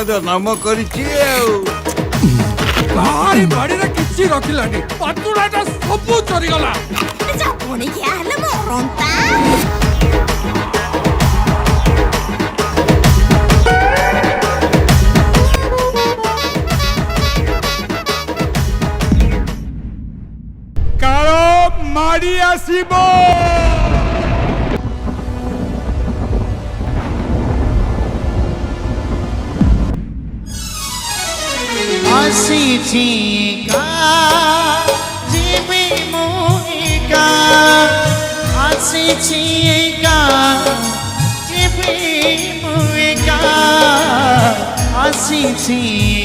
तो नाम कर भारी बाड़ी रे किछि रखिलानी पातुडाटा सब चोरी गला जपुनी क्या हले मोरंता कालो माडी आसीबो आसीचिका जीवी मोहिका आसीचिका जीवी मोहिका आसीचिका